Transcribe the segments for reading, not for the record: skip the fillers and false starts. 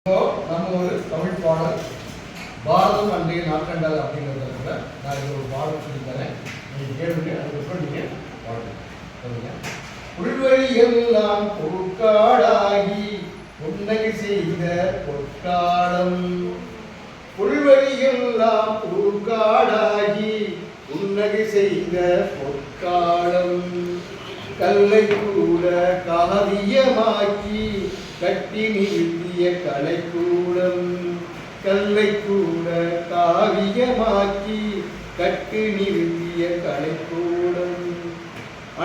நம்ம ஒரு தமிழ் பாடல் பாரதம் அன்றைய நாட்கண்டால் அப்படிங்கிறத நான் இது ஒரு பாடல் சொல்லித்தரேன். நீங்கள் கேளுங்க, அதுக்கப்புறம் நீங்கள் பாடுங்க. சொல்லுங்க. உள்வழி எல்லாம் பொற்காடாகி புன்னகை செய்த பொற்காலம், உள்வழி எல்லாம் பொற்காடாகி புன்னகை செய்த பொற்காலம், கல்லை கூட காவியமாக்கி கட்டி நிறுத்திய கலைக்கூடம், கல்லை கூட காவியமாக்கி கட்டி நிறுத்திய கலைக்கூடம்,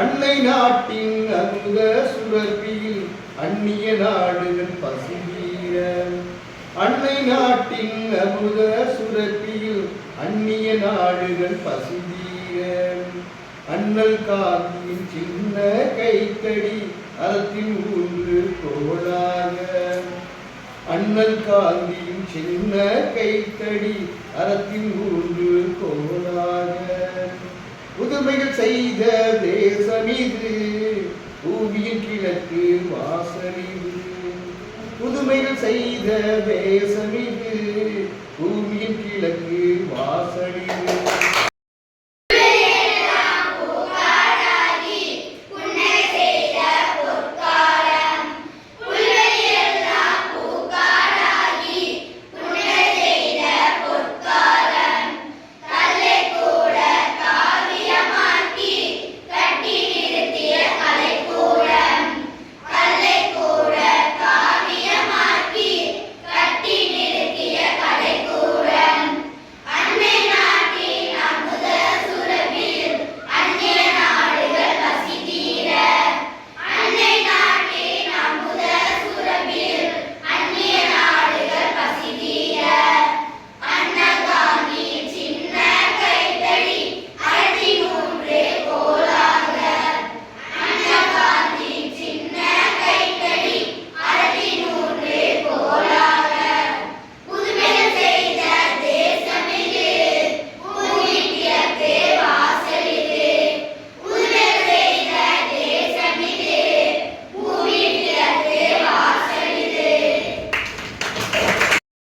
அன்னை நாட்டின் அமுத சுரப்பியில் அந்நிய நாடுகள் பசிதீர, அன்னை நாட்டின் அமுத சுரப்பியில் அந்நிய நாடுகள் பசிதீர, அண்ணல் காந்தியின் சின்ன கைத்தடி அறத்தின் ஊன்று கோளாக, அண்ணல் காந்தியின் சின்ன கைத்தடி அறத்தின் ஊன்று கோளாக, புதுமைகள் செய்த தேசமிது பூமியின் கிழக்கு வாசலிது, புதுமைகள் செய்த தேசமிது பூமியின் கிழக்கு வாசலிது,